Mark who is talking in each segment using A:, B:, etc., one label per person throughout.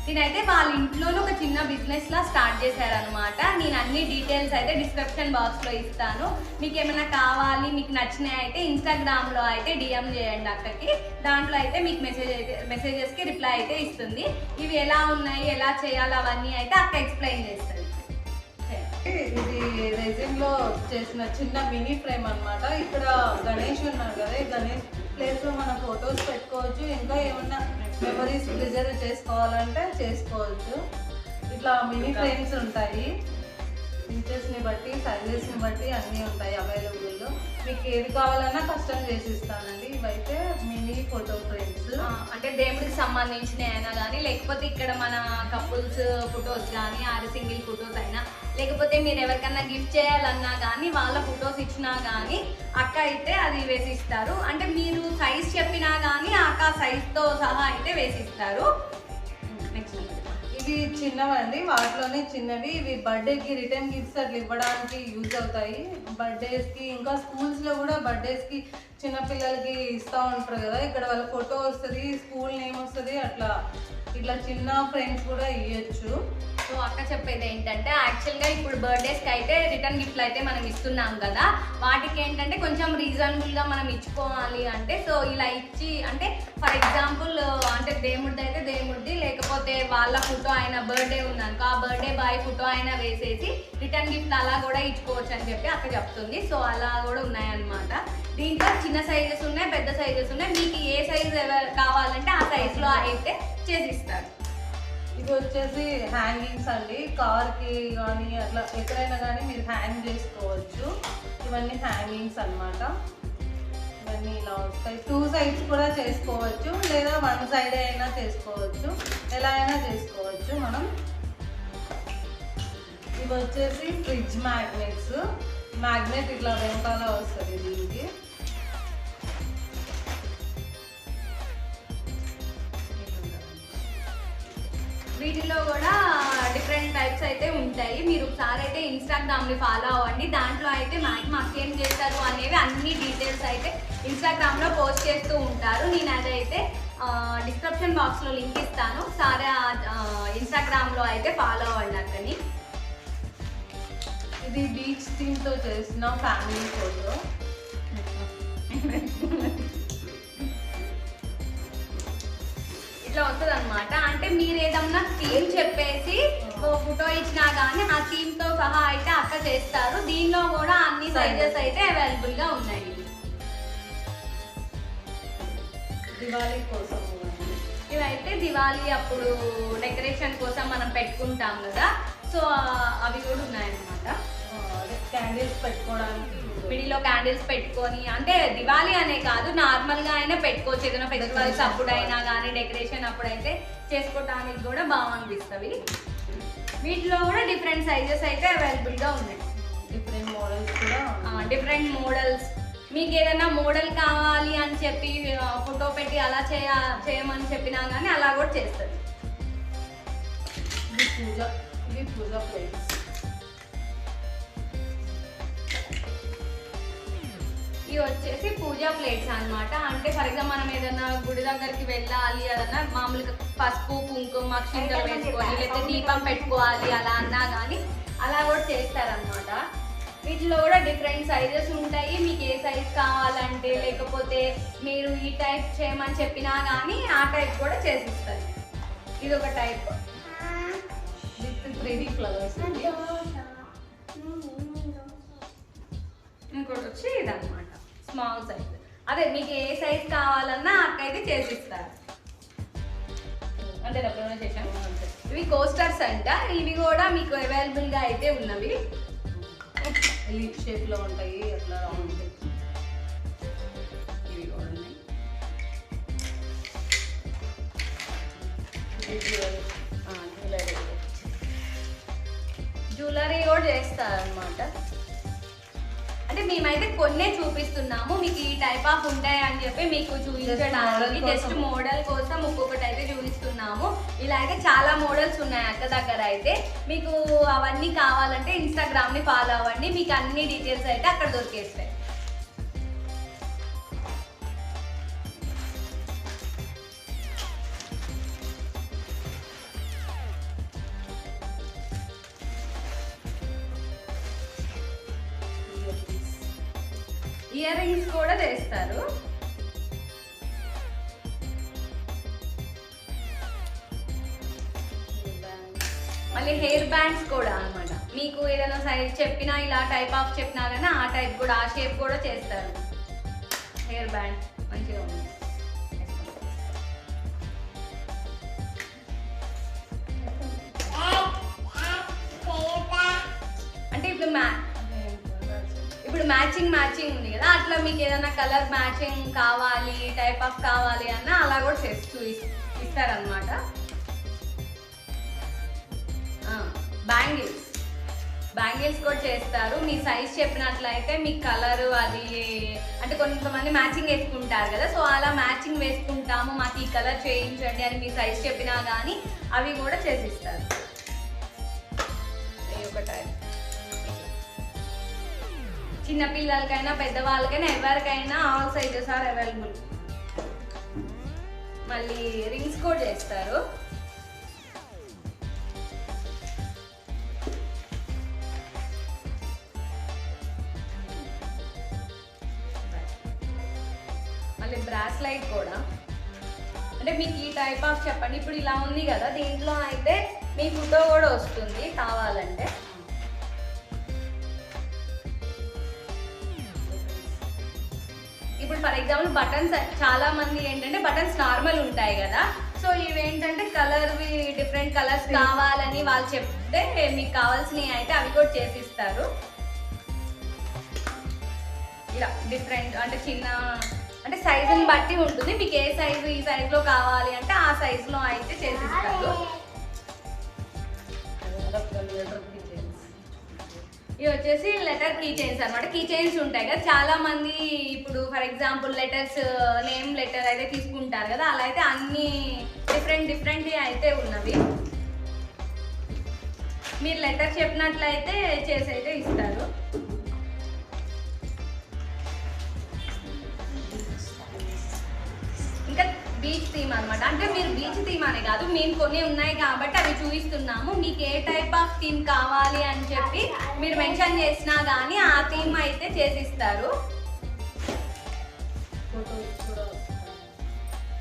A: నేనైతే వాళ్ళ ఇంట్లోనే ఒక చిన్న బిజినెస్ లా స్టార్ట్ చేశారనమాట. నేను అన్ని డీటెయిల్స్ అయితే డిస్క్రిప్షన్ బాక్స్లో ఇస్తాను. మీకు ఏమైనా కావాలి, మీకు నచ్చినాయి అయితే ఇన్స్టాగ్రామ్లో అయితే డిఎం చేయండి అక్కకి. దాంట్లో అయితే మీకు మెసేజెస్కి రిప్లై అయితే ఇస్తుంది. ఇవి ఎలా ఉన్నాయి, ఎలా చేయాలి అవన్నీ అయితే అక్క ఎక్స్ప్లెయిన్ చేస్తుంది.
B: ఇది రెజిన్ లో చేసిన చిన్న మినీ ఫ్రేమ్ అన్నమాట. ఇక్కడ గణేష్ ఉన్నారు కదా, ఈ గణేష్ ప్లేస్ లో మన ఫొటోస్ పెట్టుకోవచ్చు. ఇంకా ఏమన్నా మెమరీస్ ప్రిజర్వ్ చేసుకోవాలంటే చేసుకోవచ్చు. ఇట్లా మినీ ఫ్రేమ్స్ ఉంటాయి. ఇంచెస్ ని బట్టి, సైజెస్ ని బట్టి అన్నీ ఉంటాయి అవైలబుల్. మీకు ఏది కావాలన్నా కస్టమ్ చేసి ఇస్తానండి. ఇవైతే మినీ ఫోటో ఫ్రేమ్స్,
A: అంటే దేవుడికి సంబంధించినవి అయినా కానీ, లేకపోతే ఇక్కడ మన కపుల్స్ ఫొటోస్ కానీ, సింగిల్ ఫొటోస్ అయినా, లేకపోతే మీరు ఎవరికన్నా గిఫ్ట్ చేయాలన్నా కానీ వాళ్ళ ఫొటోస్ ఇచ్చినా కానీ అక్క అయితే అది వేసిస్తారు. అంటే మీరు సైజ్ చెప్పినా కానీ అక్క సైజ్తో సహా అయితే వేసిస్తారు. నెక్స్ట్
B: ఇవి చిన్నవండి, వాటిలోనే చిన్నవి. ఇవి బర్త్డేకి రిటర్న్ గిఫ్ట్స్ అట్లా ఇవ్వడానికి యూజ్ అవుతాయి. బర్త్డేస్కి, ఇంకా స్కూల్స్లో కూడా బర్త్డేస్కి చిన్నపిల్లలకి ఇస్తూ ఉంటారు కదా, ఇక్కడ వాళ్ళ ఫోటో వస్తుంది, స్కూల్ నేమ్ వస్తుంది, అట్లా ఇట్లా చిన్న ఫ్రేమ్స్ కూడా ఇవ్వచ్చు.
A: సో అక్క చెప్పేది ఏంటంటే, యాక్చువల్గా ఇప్పుడు బర్త్డేస్కి అయితే రిటర్న్ గిఫ్ట్లు అయితే మనం ఇస్తున్నాం కదా, వాటికి ఏంటంటే కొంచెం రీజనబుల్గా మనం ఇచ్చుకోవాలి. అంటే సో ఇలా ఇచ్చి, అంటే ఫర్ ఎగ్జాంపుల్ అంటే దేవుడిది అయితే దేవుడిది, లేకపోతే వాళ్ళ ఫోటో ఆయన బర్త్డే ఉందనుకో ఆ బర్త్డే బాయ్ ఫోటో అయినా వేసేసి రిటర్న్ గిఫ్ట్ అలా కూడా ఇచ్చుకోవచ్చు అని చెప్పి అక్క చెప్తుంది. సో అలా కూడా ఉన్నాయన్నమాట. దీంట్లో చిన్న సైజెస్ ఉన్నాయి, పెద్ద సైజెస్ ఉన్నాయి. మీకు ఏ సైజ్ కావాలంటే ఆ సైజులో అయితే చేసిస్తారు.
B: ఇది వచ్చేసి హ్యాంగింగ్స్ అండి. కార్కి కానీ అట్లా ఎక్కడైనా కానీ మీరు హ్యాంగ్ చేసుకోవచ్చు. ఇవన్నీ హ్యాంగింగ్స్ అన్నమాట. ఇవన్నీ ఇలా వస్తాయి. 2 సైడ్స్ కూడా చేసుకోవచ్చు, లేదా 1 సైడ్ అయినా చేసుకోవచ్చు, ఎలా అయినా చేసుకోవచ్చు మనం. ఇవి వచ్చేసి ఫ్రిడ్జ్ మ్యాగ్నెట్స్. మ్యాగ్నెట్ ఇట్లా వెనకాల వస్తుంది దీనికి.
A: వీటిలో కూడా డిఫరెంట్ టైప్స్ అయితే ఉంటాయి. మీరు ఒకసారి అయితే ఇన్స్టాగ్రామ్ని ఫాలో అవ్వండి. దాంట్లో అయితే మాకు ఏం చేస్తారు అనేవి అన్ని డీటెయిల్స్ అయితే ఇన్స్టాగ్రామ్లో పోస్ట్ చేస్తూ ఉంటారు. నేను అదైతే డిస్క్రిప్షన్ బాక్స్లో లింక్ ఇస్తాను. ఒకసారి ఇన్స్టాగ్రామ్లో అయితే ఫాలో అవ్వండి అక్కని.
B: ఇది బీచ్ థీమ్తో చేసిన ఫ్యామిలీ ఫోటో.
A: ఇట్లా వస్తుంది అనమాట. అంటే మీరు ఏదన్నా థీమ్ చెప్పేసి ఫోటో ఇచ్చినా కానీ ఆ థీమ్తో సహా అయితే అక్క చేస్తారు. దీనిలో కూడా అన్ని సైజెస్ అయితే అవైలబుల్గా ఉన్నాయి.
B: దివాళీ కోసం
A: ఇవైతే దివాళీ అప్పుడు డెకరేషన్ కోసం మనం పెట్టుకుంటాం కదా, సో అవి కూడా ఉన్నాయన్నమాట.
B: క్యాండిల్స్ పెట్టుకోవడానికి,
A: మిడిలో క్యాండిల్స్ పెట్టుకొని, అంటే దివాళీ అనే కాదు నార్మల్గా అయినా పెట్టుకోవచ్చు. ఏదైనా ఫెస్టివల్స్ అప్పుడైనా కానీ, డెకరేషన్ అప్పుడైతే చేసుకోవడానికి కూడా బాగా అనిపిస్తుంది. వీటిలో కూడా డిఫరెంట్ సైజెస్ అయితే అవైలబుల్గా ఉన్నాయి.
B: డిఫరెంట్ మోడల్స్ కూడా,
A: డిఫరెంట్ మోడల్స్. మీకు ఏదైనా మోడల్ కావాలి అని చెప్పి ఫోటో పెట్టి అలా చేయమని చెప్పినా కానీ అలా కూడా చేస్తుంది.
B: ఇవి పూజ ప్లేట్స్.
A: ఇవి వచ్చేసి పూజా ప్లేట్స్ అన్నమాట. అంటే ఫర్ ఎగ్జాంపుల్ మనం ఏదైనా గుడి దగ్గరికి వెళ్ళాలి, ఏదన్నా మామూలుగా పసుపు కుంకుమ అక్షింతలు వేసుకోవాలి, లేకపోతే దీపం పెట్టుకోవాలి అలా అన్నా కానీ అలా కూడా చేస్తారనమాట. వీటిలో కూడా డిఫరెంట్ సైజెస్ ఉంటాయి. మీకు ఏ సైజ్ కావాలంటే, లేకపోతే మీరు ఈ టైప్ చేయమని చెప్పినా కానీ ఆ టైప్ కూడా చేసిస్తారు. ఇది ఒక టైప్
B: విత్ 3D ఫ్లవర్స్.
A: ఇంకోటి వచ్చి ఇదన్నమాట స్మాల్ సైజ్. అదే మీకు ఏ సైజ్ కావాలన్నా అక్కడైతే చేసిస్తారు. అంటే డబ్బులోనే చేసాము. ఇవి కోస్టర్స్ అంట. ఇవి కూడా మీకు అవైలబుల్గా అయితే ఉన్నవి.
B: లీఫ్ షేప్లో ఉంటాయి, అట్లా రౌండ్.
A: ఇవి కూడా ఉన్నాయి. జ్యువెలరీ కూడా చేస్తారనమాట. అంటే మేమైతే కొన్నే చూపిస్తున్నాము, మీకు ఈ టైప్ ఆఫ్ ఉంటాయి అని చెప్పి మీకు చూపించడానికి జస్ట్ మోడల్ కోసం ఒక్కొక్కటి అయితే చూపిస్తున్నాము. ఇలా అయితే చాలా మోడల్స్ ఉన్నాయి అక్క దగ్గర. అయితే మీకు అవన్నీ కావాలంటే ఇన్స్టాగ్రామ్ని ఫాలో అవ్వండి, మీకు అన్ని డీటెయిల్స్ అయితే అక్కడ దొరికేస్తాయి. ఇయర్ రింగ్స్ కూడా చేస్తారు. మళ్ళీ హెయిర్ బ్యాండ్స్ కూడా అన్నమాట. మీకు ఏదైనా సైజ్ చెప్పినా ఇలా టైప్ ఆఫ్ చెప్పినా కానీ ఆ టైప్ కూడా ఆ షేప్ కూడా చేస్తారు. హెయిర్ బ్యాండ్ మంచిగా ఉంది. అంటే ఇప్పుడు మ్యాచింగ్ ఉంది కదా, అట్లా మీకు ఏదైనా కలర్ మ్యాచింగ్ కావాలి టైప్ ఆఫ్ కావాలి అన్న అలా కూడా చేసి ఇస్తారనమాట. బ్యాంగిల్స్ కూడా చేస్తారు. మీ సైజ్ చెప్పినట్లయితే మీ కలర్ అది అంటే కొంతమంది మ్యాచింగ్ వేసుకుంటారు కదా, సో అలా మ్యాచింగ్ వేసుకుంటాము మాకు ఈ కలర్ చేయించండి అని మీ సైజ్ చెప్పినా కానీ అవి కూడా చేసిస్తారు. ఒక టైప్ చిన్నపిల్లలకైనా పెద్దవాళ్ళకైనా ఎవరికైనా ఆల్ సైజెస్ ఆర్ అవైలబుల్. మళ్ళీ రింగ్స్ కూడా చేస్తారు. మళ్ళీ బ్రాస్లైట్ కూడా అంటే మీకు ఈ టైప్ ఆఫ్ చెప్పండి. ఇప్పుడు ఇలా ఉంది కదా, దీంట్లో అయితే మీ ఫోటో కూడా వస్తుంది కావాలంటే. ఇప్పుడు ఫర్ ఎగ్జాంపుల్ బటన్స్ చాలా మంది ఏంటంటే బటన్స్ నార్మల్ ఉంటాయి కదా, సో ఇవేంటంటే కలర్వి డిఫరెంట్ కలర్స్ కావాలని వాళ్ళు చెప్తే మీకు కావాల్సినవి అయితే అవి కూడా చేసిస్తారు. ఇలా డిఫరెంట్ అంటే చిన్న అంటే సైజుని బట్టి ఉంటుంది. మీకు ఏ సైజు ఈ సైజులో కావాలి అంటే ఆ సైజులో అయితే చేసిస్తారు. ఇవి వచ్చేసి లెటర్ కీ చైన్స్ అనమాట. కీ చైన్స్ ఉంటాయి కదా, చాలా మంది ఇప్పుడు for example letters name letter అయితే తీసుకుంటారు కదా, అలా అయితే అన్ని డిఫరెంట్ అయితే ఉన్నవి. మీరు లెటర్ చెప్పినట్లయితే చేసి అయితే ఇస్తారు. ఇంకా బీచ్ థీమ్ అనమాట. అంటే మీరు బీచ్ థీమ్ అనే కాదు, మేము కొన్ని ఉన్నాయి కాబట్టి అవి చూపిస్తున్నాము. మీకు ఏ టైప్ ఆఫ్ థీమ్ కావాలి అని చెప్పి మీరు మెన్షన్ చేసినా కానీ ఆ థీమ్ అయితే చేసిస్తారు.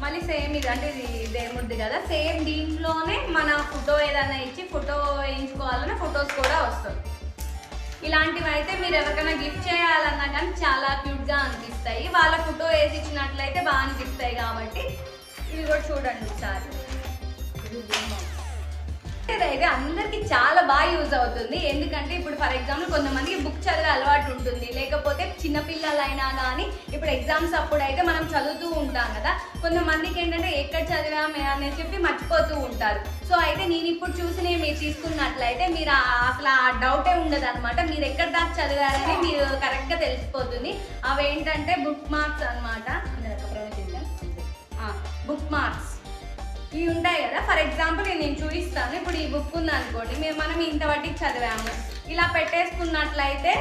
A: మళ్ళీ సేమ్ ఇది అంటే ఇది దేవుడిది కదా, సేమ్ దీంట్లోనే మన ఫోటో ఏదైనా ఇచ్చి ఫోటో వేయించుకోవాలన్నా ఫొటోస్ కూడా వస్తాయి. ఇలాంటివి అయితే మీరు ఎవరికైనా గిఫ్ట్ చేయాలన్నా కానీ చాలా క్యూట్గా అనిపిస్తాయి. వాళ్ళ ఫోటో వేసి ఇచ్చినట్లయితే బాగా అనిపిస్తాయి కాబట్టి ఇవి కూడా చూడండి ఒకసారి. ఇదైతే అందరికి చాలా బాగా యూజ్ అవుతుంది. ఎందుకంటే ఇప్పుడు ఫర్ ఎగ్జాంపుల్ కొంతమందికి బుక్ చదివే అలవాటు ఉంటుంది, లేకపోతే చిన్నపిల్లలైనా కానీ ఇప్పుడు ఎగ్జామ్స్ అప్పుడు అయితే మనం చదువుతూ ఉంటాం కదా, కొంతమందికి ఏంటంటే ఎక్కడ చదివామే అని చెప్పి మర్చిపోతూ ఉంటారు. సో అయితే నేను ఇప్పుడు చూసి మీరు తీసుకున్నట్లయితే మీరు అసలు ఆ డౌటే ఉండదు అనమాట. మీరు ఎక్కడ దాకా చదివారని మీరు కరెక్ట్గా తెలిసిపోతుంది. అవి ఏంటంటే బుక్ మార్క్స్ అనమాట. బుక్ మార్క్స్ ఇవి ఉంటాయి కదా, ఫర్ ఎగ్జాంపుల్ నేను చూపిస్తాను. ఇప్పుడు ఈ బుక్ ఉంది అనుకోండి, మనం ఇంత వాటికి చదివాము, ఇలా పెట్టేసుకున్నట్లయితే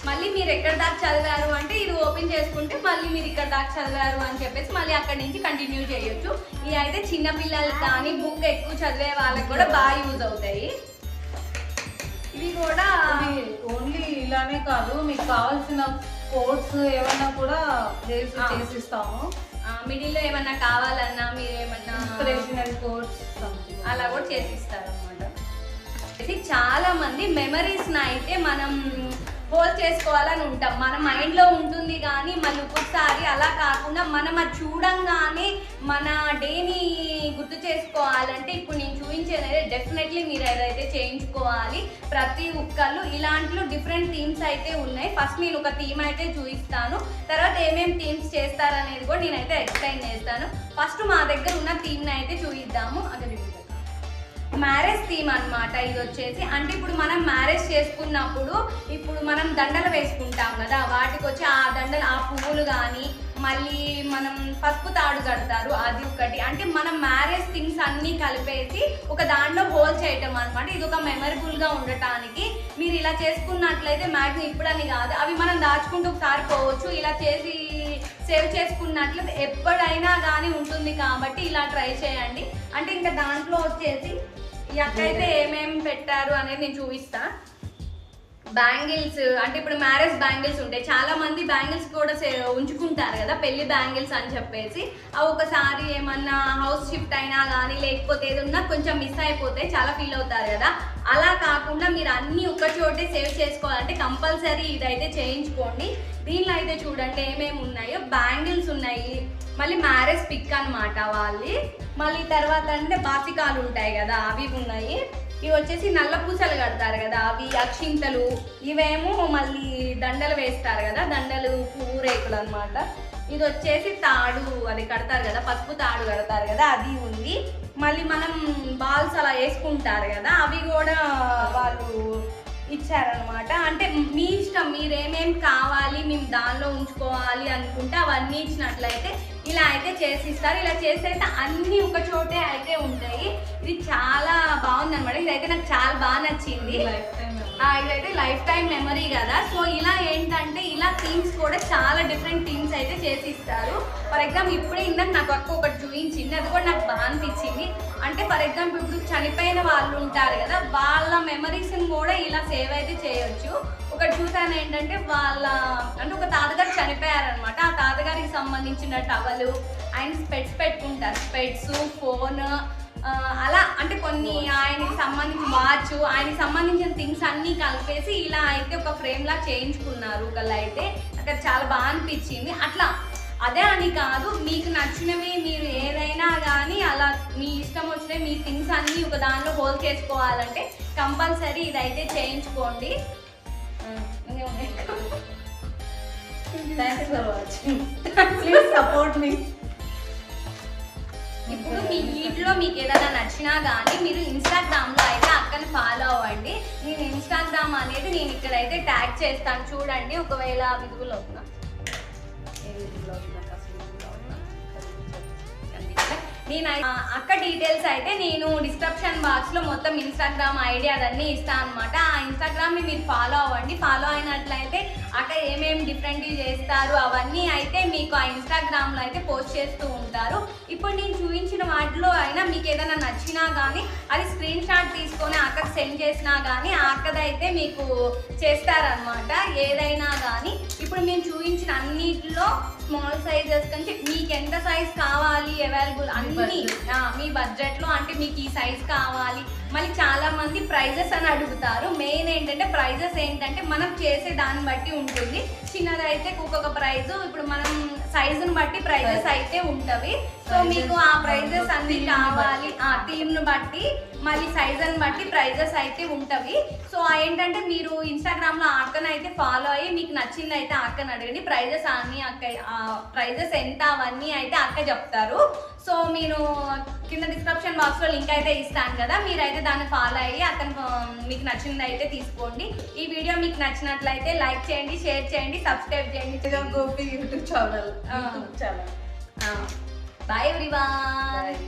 A: మళ్ళీ మీరు ఎక్కడ దాకా చదివారు అంటే ఇది ఓపెన్ చేసుకుంటే మళ్ళీ మీరు ఇక్కడ దాకా చదివారు అని చెప్పేసి మళ్ళీ అక్కడి నుంచి కంటిన్యూ చేయొచ్చు. ఇవి అయితే చిన్నపిల్లలకి కానీ బుక్ ఎక్కువ చదివే వాళ్ళకి కూడా బాగా యూజ్ అవుతాయి. ఇవి కూడా
B: ఓన్లీ ఇలానే కాదు, మీకు కావాల్సిన కోడ్స్ ఏమైనా కూడా చేసిస్తాము.
A: మిడిల్లో ఏమన్నా కావాలన్నా మీరు ఏమన్నా
B: ఇన్స్పిరేషనల్ కోడ్స్
A: అలా కూడా చేసిస్తారు అనమాట. చాలా మంది మెమరీస్ని అయితే మనం హోల్డ్ చేసుకోవాలని ఉంటాం, మన మైండ్లో ఉంటుంది. కానీ మళ్ళీ ఒక్కొక్కసారి అలా కాకుండా మనం అది చూడంగానే మన డేని గుర్తు చేసుకోవాలంటే ఇప్పుడు నేను చూపించేది అయితే డెఫినెట్లీ మీరు ఏదైతే చేయించుకోవాలి. ప్రతి ఒక్కళ్ళు ఇలాంటిలో డిఫరెంట్ థీమ్స్ అయితే ఉన్నాయి. ఫస్ట్ నేను ఒక థీమ్ అయితే చూపిస్తాను, తర్వాత ఏమేమి థీమ్స్ చేస్తారనేది కూడా నేనైతే ఎక్స్ప్లెయిన్ చేస్తాను. ఫస్ట్ మా దగ్గర ఉన్న థీమ్ని అయితే చూపిద్దాము. అది మ్యారేజ్ థీమ్ అనమాట. ఇది వచ్చేసి అంటే ఇప్పుడు మనం మ్యారేజ్ చేసుకున్నప్పుడు ఇప్పుడు మనం దండలు వేసుకుంటాం కదా, వాటికి వచ్చి ఆ దండలు ఆ పువ్వులు కానీ మళ్ళీ మనం పసుపు తాడు కడతారు, అది ఒకటి. అంటే మనం మ్యారేజ్ థింగ్స్ అన్నీ కలిపేసి ఒక దాంట్లో హోల్ చేయటం అనమాట. ఇది ఒక మెమరబుల్గా ఉండటానికి మీరు ఇలా చేసుకున్నట్లయితే మ్యాక్సిమం ఇప్పుడని కాదు, అవి మనం దాచుకుంటూ ఒకసారి పోవచ్చు. ఇలా చేసి సేవ్ చేసుకున్నట్లయితే ఎప్పుడైనా కానీ ఉంటుంది కాబట్టి ఇలా ట్రై చేయండి. అంటే ఇంకా దాంట్లో వచ్చేసి ఈ అక్క అయితే ఏమేమి పెట్టారు అనేది నేను చూపిస్తా. బ్యాంగిల్స్ అంటే ఇప్పుడు మ్యారేజ్ బ్యాంగిల్స్ ఉంటాయి, చాలా మంది బ్యాంగిల్స్ కూడా ఉంచుకుంటారు కదా పెళ్లి బ్యాంగిల్స్ అని చెప్పేసి. అవి ఒకసారి ఏమన్నా హౌస్ షిఫ్ట్ అయినా కానీ లేకపోతే ఏదన్నా కొంచెం మిస్ అయిపోతే చాలా ఫీల్ అవుతారు కదా. అలా కాకుండా మీరు అన్ని ఒక చోటే సేవ్ చేసుకోవాలంటే కంపల్సరీ ఇదైతే చేయించుకోండి. దీనిలో అయితే చూడండి ఏమేమి ఉన్నాయో, బ్యాంగిల్స్ ఉన్నాయి, మళ్ళీ మ్యారేజ్ పిక్ అనమాట వాళ్ళి, మళ్ళీ తర్వాత అంటే బాసికాలు ఉంటాయి కదా అవి ఉన్నాయి, ఇవి వచ్చేసి నల్ల పూసలు కడతారు కదా అవి, అక్షింతలు, ఇవేమో మళ్ళీ దండలు వేస్తారు కదా, దండలు పువ్వు రేకులు అనమాట. ఇది వచ్చేసి తాడు అది కడతారు కదా, పసుపు తాడు కడతారు కదా అది ఉంది. మళ్ళీ మనం బాల్స్ అలా వేసుకుంటారు కదా అవి కూడా వాళ్ళు ఇచ్చారనమాట. అంటే మీ ఇష్టం, మీరు ఏమేమి కావాలి మేము దానిలో ఉంచుకోవాలి అనుకుంటే అవన్నీ ఇచ్చినట్లయితే ఇలా అయితే చేసిస్తారు. ఇలా చేసి అయితే అన్నీ ఒక చోటే అయితే ఉంటాయి. ఇది చాలా బాగుంది అనమాట. ఇదైతే నాకు చాలా బాగా నచ్చింది. ఇదైతే లైఫ్ టైం మెమరీ కదా. సో ఇలా ఏంటంటే ఇలా థీమ్స్ కూడా చాలా డిఫరెంట్ థీమ్స్ అయితే చేసిస్తారు. ఫర్ ఎగ్జాంపుల్ ఇప్పుడే ఇందాక నాకు అక్క ఒకటి చూపించింది, అది కూడా నాకు బాగా అనిపించింది. అంటే ఫర్ ఎగ్జాంపుల్ ఇప్పుడు చనిపోయిన వాళ్ళు ఉంటారు కదా, వాళ్ళ మెమరీస్ని కూడా ఇలా సేవ్ అయితే చేయొచ్చు. ఒకటి చూసాను ఏంటంటే వాళ్ళ అంటే ఒక తాతగారు చనిపోయారనమాట, ఆ తాతగారికి సంబంధించిన టవలు, ఆయన స్పెట్స్ పెట్టుకుంటారు, స్పెట్స్, ఫోన్, అలా అంటే కొన్ని ఆయనకి సంబంధించిన వాచ్, ఆయనకి సంబంధించిన థింగ్స్ అన్నీ కలిపేసి ఇలా అయితే ఒక ఫ్రేమ్ లా చేయించుకున్నారు ఒకళ్ళు. అయితే అక్కడ చాలా బాగా అనిపించింది. అట్లా అదే అని కాదు, మీకు నచ్చినవి మీరు ఏదైనా కానీ అలా మీ ఇష్టం వచ్చినవి మీ థింగ్స్ అన్నీ ఒక దానిలో హోల్డ్ చేసుకోవాలంటే కంపల్సరీ ఇదైతే చేయించుకోండి.
B: Thanks for watching. Please support me.
A: ఇప్పుడు మీ వీటిలో మీకు ఏదైనా నచ్చినా కానీ మీరు ఇన్స్టాగ్రామ్లో అయితే అక్కని ఫాలో అవ్వండి. నేను ఇన్స్టాగ్రామ్ అనేది నేను ఇక్కడైతే ట్యాగ్ చేస్తాను చూడండి. ఒకవేళ విధువులో అవుతున్నా నేను అక్క డీటెయిల్స్ అయితే నేను డిస్క్రిప్షన్ బాక్స్ లో మొత్తం ఇన్స్టాగ్రామ్ ఐడి అదన్నీ ఇస్తాను అనమాట. ఆ ఇన్స్టాగ్రామ్ ని మీరు ఫాలో అవ్వండి. ఫాలో అయినట్లయితే అక్క ఏమేమి డిఫరెంట్ చేస్తారు అవన్నీ అయితే మీకు ఆ ఇన్స్టాగ్రామ్ లో అయితే పోస్ట్ చేస్తూ ఉంటారు. ఇప్పుడు నేను చూపించిన వాటిలో అయినా మీకు ఏదైనా నచ్చినా కానీ అది స్క్రీన్ షాట్ తీసుకొని అక్కకి సెండ్ చేసినా కానీ ఆ అక్కదైతే మీకు చేస్తారనమాట ఏదైనా కానీ. ఇప్పుడు మేము చూపించిన అన్నిటిలో స్మాల్ సైజెస్ కంటే మీకు ఎంత సైజ్ కావాలి అవైలబుల్ అన్ని మీ బడ్జెట్లో, అంటే మీకు ఈ సైజ్ కావాలి. మళ్ళీ చాలా మంది ప్రైజెస్ అని అడుగుతారు. మెయిన్ ఏంటంటే ప్రైజెస్ ఏంటంటే మనం చేసే దాన్ని బట్టి ఉంటుంది. చిన్నదైతే ఒక్కొక్క ప్రైజ్, ఇప్పుడు మనం సైజుని బట్టి ప్రైజెస్ అయితే ఉంటవి. సో మీకు ఆ ప్రైజెస్ అన్ని కావాలి, ఆ థీమ్ను బట్టి మళ్ళీ సైజుని బట్టి ప్రైజెస్ అయితే ఉంటవి. సో ఏంటంటే మీరు ఇన్స్టాగ్రామ్లో అక్కను అయితే ఫాలో అయ్యి మీకు నచ్చింది అయితే అక్కని అడగండి. ప్రైజెస్ అన్ని అక్క ప్రైజెస్ ఎంత అవన్నీ అయితే అక్క చెప్తారు. సో మీరు కింద డిస్క్రిప్షన్ బాక్స్లో లింక్ అయితే ఇస్తాను కదా, మీరైతే దాన్ని ఫాలో అయ్యి అతను మీకు నచ్చింది అయితే తీసుకోండి. ఈ వీడియో మీకు నచ్చినట్లయితే లైక్ చేయండి, షేర్ చేయండి, సబ్స్క్రైబ్ చేయండి.
B: Gopi YouTube channel.
A: Bye everyone.